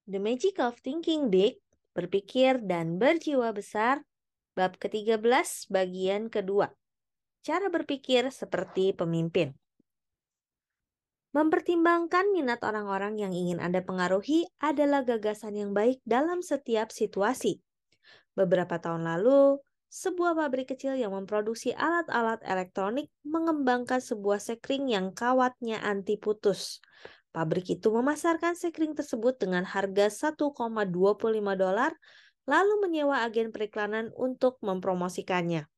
The Magic of Thinking Big, Berpikir dan Berjiwa Besar, bab ke-13 bagian kedua. Cara berpikir seperti pemimpin. Mempertimbangkan minat orang-orang yang ingin Anda pengaruhi adalah gagasan yang baik dalam setiap situasi. Beberapa tahun lalu, sebuah pabrik kecil yang memproduksi alat-alat elektronik mengembangkan sebuah sekring yang kawatnya anti putus. Pabrik itu memasarkan sekring tersebut dengan harga $1,25, lalu menyewa agen periklanan untuk mempromosikannya.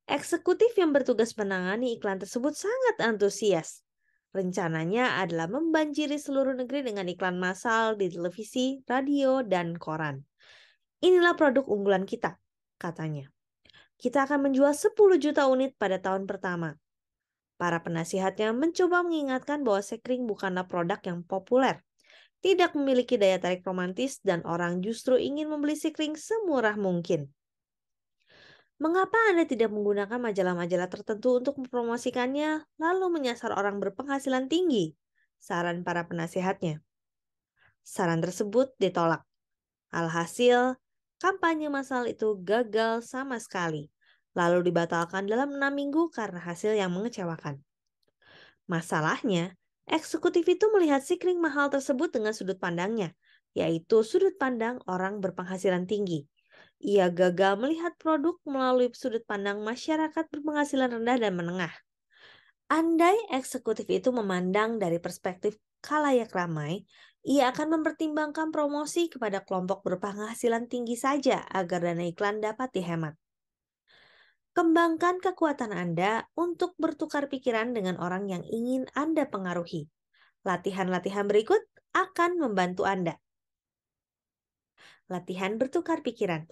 Eksekutif yang bertugas menangani iklan tersebut sangat antusias. Rencananya adalah membanjiri seluruh negeri dengan iklan massal di televisi, radio, dan koran. Inilah produk unggulan kita, katanya. Kita akan menjual 10 juta unit pada tahun pertama. Para penasihatnya mencoba mengingatkan bahwa sekring bukanlah produk yang populer, tidak memiliki daya tarik romantis, dan orang justru ingin membeli sekring semurah mungkin. Mengapa Anda tidak menggunakan majalah-majalah tertentu untuk mempromosikannya, lalu menyasar orang berpenghasilan tinggi? Saran para penasihatnya. Saran tersebut ditolak. Alhasil, kampanye massal itu gagal sama sekali, lalu dibatalkan dalam 6 minggu karena hasil yang mengecewakan. Masalahnya, eksekutif itu melihat sekring mahal tersebut dengan sudut pandangnya, yaitu sudut pandang orang berpenghasilan tinggi. Ia gagal melihat produk melalui sudut pandang masyarakat berpenghasilan rendah dan menengah. Andai eksekutif itu memandang dari perspektif khalayak ramai, ia akan mempertimbangkan promosi kepada kelompok berpenghasilan tinggi saja agar dana iklan dapat dihemat. Kembangkan kekuatan Anda untuk bertukar pikiran dengan orang yang ingin Anda pengaruhi. Latihan-latihan berikut akan membantu Anda. Latihan bertukar pikiran.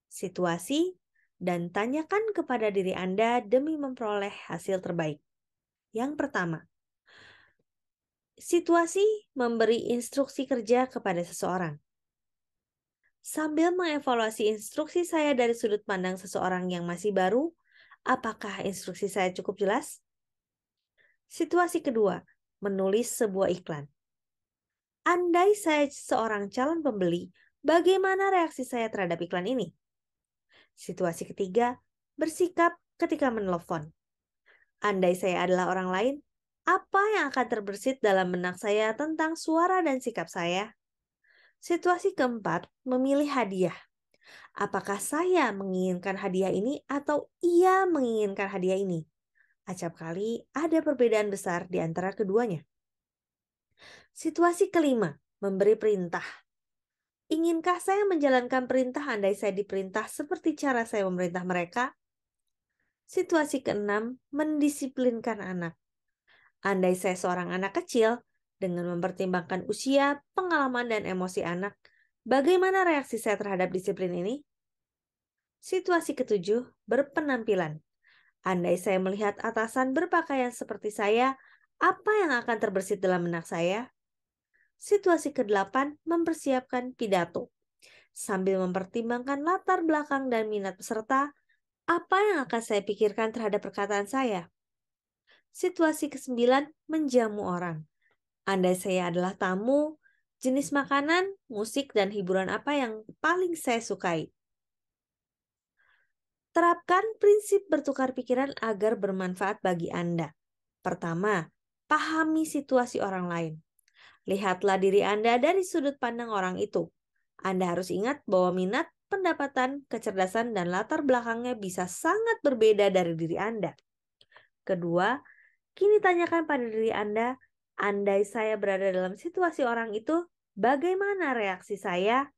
Situasi dan tanyakan kepada diri Anda demi memperoleh hasil terbaik. Yang pertama, situasi memberi instruksi kerja kepada seseorang. Sambil mengevaluasi instruksi saya dari sudut pandang seseorang yang masih baru, apakah instruksi saya cukup jelas? Situasi kedua, menulis sebuah iklan. Andai saya seorang calon pembeli, bagaimana reaksi saya terhadap iklan ini? Situasi ketiga, bersikap ketika menelepon. Andai saya adalah orang lain, apa yang akan terbersit dalam benak saya tentang suara dan sikap saya? Situasi keempat, memilih hadiah. Apakah saya menginginkan hadiah ini atau ia menginginkan hadiah ini? Acap kali ada perbedaan besar di antara keduanya. Situasi kelima, memberi perintah. Inkah saya menjalankan perintah andai saya diperintah seperti cara saya memerintah mereka? Situasi keenam, mendisiplinkan anak. Andai saya seorang anak kecil, dengan mempertimbangkan usia, pengalaman, dan emosi anak, bagaimana reaksi saya terhadap disiplin ini? Situasi ketujuh, berpenampilan. Andai saya melihat atasan berpakaian seperti saya, apa yang akan terbersit dalam benak saya? Situasi kedelapan, mempersiapkan pidato. Sambil mempertimbangkan latar belakang dan minat peserta, apa yang akan saya pikirkan terhadap perkataan saya? Situasi kesembilan, menjamu orang. Andai saya adalah tamu, jenis makanan, musik, dan hiburan apa yang paling saya sukai? Terapkan prinsip bertukar pikiran agar bermanfaat bagi Anda. Pertama, pahami situasi orang lain. Lihatlah diri Anda dari sudut pandang orang itu. Anda harus ingat bahwa minat, pendapatan, kecerdasan, dan latar belakangnya bisa sangat berbeda dari diri Anda. Kedua, kini tanyakan pada diri Anda, andai saya berada dalam situasi orang itu, bagaimana reaksi saya?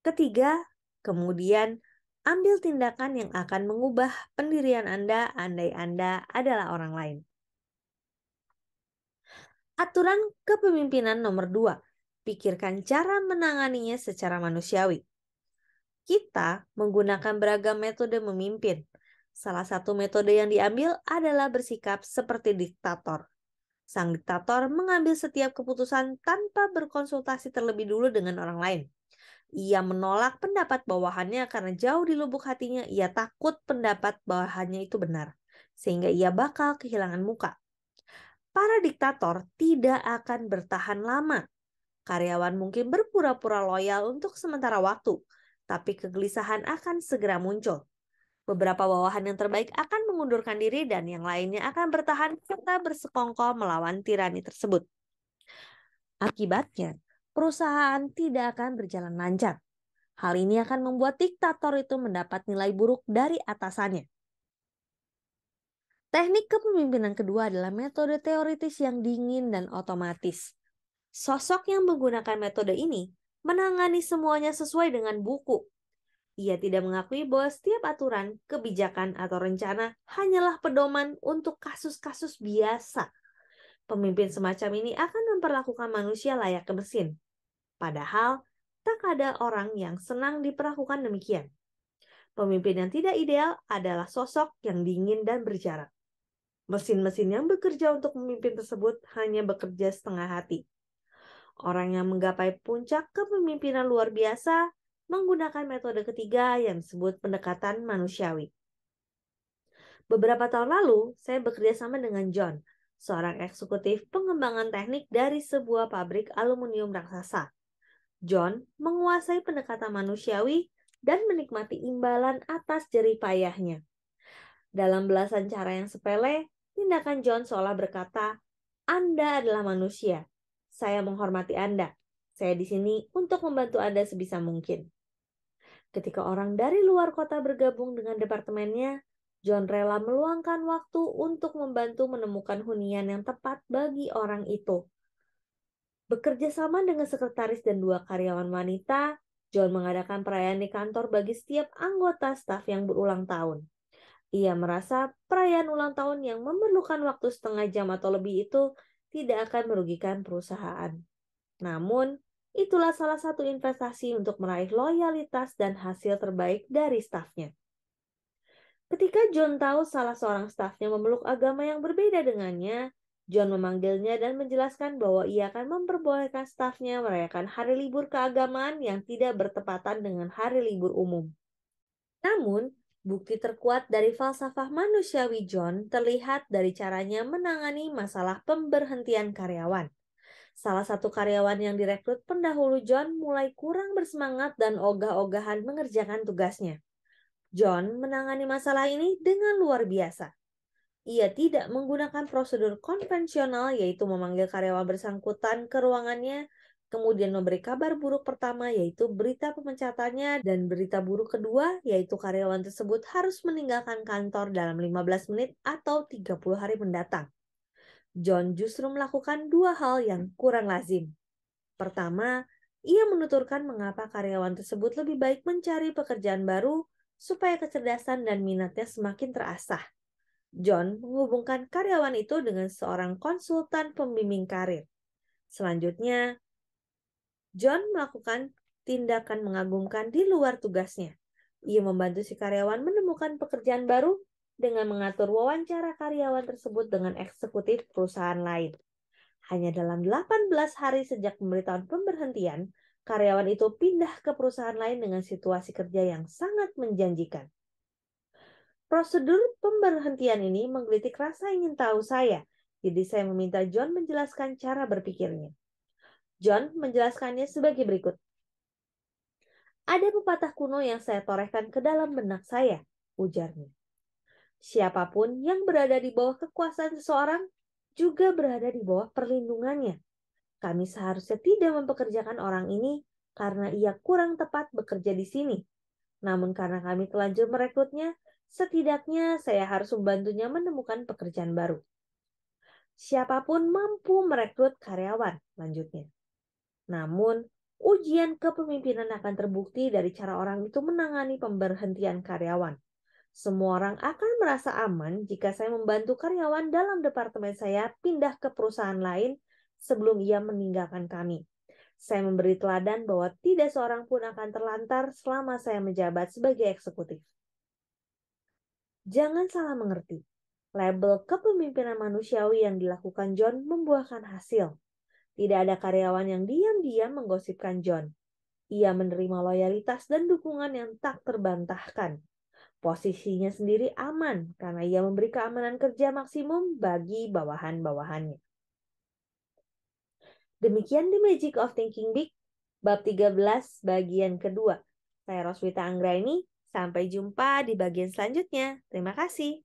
Ketiga, kemudian ambil tindakan yang akan mengubah pendirian Anda andai Anda adalah orang lain. Aturan kepemimpinan nomor 2, pikirkan cara menanganinya secara manusiawi. Kita menggunakan beragam metode memimpin. Salah satu metode yang diambil adalah bersikap seperti diktator. Sang diktator mengambil setiap keputusan tanpa berkonsultasi terlebih dulu dengan orang lain. Ia menolak pendapat bawahannya karena jauh di lubuk hatinya ia takut pendapat bawahannya itu benar, sehingga ia bakal kehilangan muka. Para diktator tidak akan bertahan lama. Karyawan mungkin berpura-pura loyal untuk sementara waktu, tapi kegelisahan akan segera muncul. Beberapa bawahan yang terbaik akan mengundurkan diri dan yang lainnya akan bertahan serta bersekongkol melawan tirani tersebut. Akibatnya, perusahaan tidak akan berjalan lancar. Hal ini akan membuat diktator itu mendapat nilai buruk dari atasannya. Teknik kepemimpinan kedua adalah metode teoritis yang dingin dan otomatis. Sosok yang menggunakan metode ini menangani semuanya sesuai dengan buku. Ia tidak mengakui bahwa setiap aturan, kebijakan, atau rencana hanyalah pedoman untuk kasus-kasus biasa. Pemimpin semacam ini akan memperlakukan manusia layaknya mesin. Padahal, tak ada orang yang senang diperlakukan demikian. Pemimpin yang tidak ideal adalah sosok yang dingin dan berjarak. Mesin-mesin yang bekerja untuk memimpin tersebut hanya bekerja setengah hati. Orang yang menggapai puncak kepemimpinan luar biasa menggunakan metode ketiga yang disebut pendekatan manusiawi. Beberapa tahun lalu, saya bekerja sama dengan John, seorang eksekutif pengembangan teknik dari sebuah pabrik aluminium raksasa. John menguasai pendekatan manusiawi dan menikmati imbalan atas jerih payahnya. Dalam belasan cara yang sepele, tindakan John seolah berkata, "Anda adalah manusia. Saya menghormati Anda. Saya di sini untuk membantu Anda sebisa mungkin." Ketika orang dari luar kota bergabung dengan departemennya, John rela meluangkan waktu untuk membantu menemukan hunian yang tepat bagi orang itu. Bekerja sama dengan sekretaris dan 2 karyawan wanita, John mengadakan perayaan di kantor bagi setiap anggota staf yang berulang tahun. Ia merasa perayaan ulang tahun yang memerlukan waktu setengah jam atau lebih itu tidak akan merugikan perusahaan. Namun, itulah salah satu investasi untuk meraih loyalitas dan hasil terbaik dari stafnya. Ketika John tahu salah seorang stafnya memeluk agama yang berbeda dengannya, John memanggilnya dan menjelaskan bahwa ia akan memperbolehkan stafnya merayakan hari libur keagamaan yang tidak bertepatan dengan hari libur umum. Namun, bukti terkuat dari falsafah manusiawi John terlihat dari caranya menangani masalah pemberhentian karyawan. Salah satu karyawan yang direkrut pendahulu John mulai kurang bersemangat dan ogah-ogahan mengerjakan tugasnya. John menangani masalah ini dengan luar biasa. Ia tidak menggunakan prosedur konvensional, yaitu memanggil karyawan bersangkutan ke ruangannya, kemudian memberi kabar buruk pertama, yaitu berita pemecatannya, dan berita buruk kedua, yaitu karyawan tersebut harus meninggalkan kantor dalam 15 menit atau 30 hari mendatang. John justru melakukan 2 hal yang kurang lazim. Pertama, ia menuturkan mengapa karyawan tersebut lebih baik mencari pekerjaan baru supaya kecerdasan dan minatnya semakin terasah. John menghubungkan karyawan itu dengan seorang konsultan pembimbing karir. Selanjutnya, John melakukan tindakan mengagumkan di luar tugasnya. Ia membantu si karyawan menemukan pekerjaan baru dengan mengatur wawancara karyawan tersebut dengan eksekutif perusahaan lain. Hanya dalam 18 hari sejak pemberitahuan pemberhentian, karyawan itu pindah ke perusahaan lain dengan situasi kerja yang sangat menjanjikan. Prosedur pemberhentian ini menggelitik rasa ingin tahu saya, jadi saya meminta John menjelaskan cara berpikirnya. John menjelaskannya sebagai berikut. Ada pepatah kuno yang saya torehkan ke dalam benak saya, ujarnya. Siapapun yang berada di bawah kekuasaan seseorang juga berada di bawah perlindungannya. Kami seharusnya tidak mempekerjakan orang ini karena ia kurang tepat bekerja di sini. Namun karena kami telanjur merekrutnya, setidaknya saya harus membantunya menemukan pekerjaan baru. Siapapun mampu merekrut karyawan, lanjutnya. Namun, ujian kepemimpinan akan terbukti dari cara orang itu menangani pemberhentian karyawan. Semua orang akan merasa aman jika saya membantu karyawan dalam departemen saya pindah ke perusahaan lain sebelum ia meninggalkan kami. Saya memberi teladan bahwa tidak seorang pun akan terlantar selama saya menjabat sebagai eksekutif. Jangan salah mengerti. Label kepemimpinan manusiawi yang dilakukan John membuahkan hasil. Tidak ada karyawan yang diam-diam menggosipkan John. Ia menerima loyalitas dan dukungan yang tak terbantahkan. Posisinya sendiri aman karena ia memberi keamanan kerja maksimum bagi bawahan-bawahannya. Demikian The Magic of Thinking Big, bab 13 bagian kedua. Saya Roswita Anggraini, sampai jumpa di bagian selanjutnya. Terima kasih.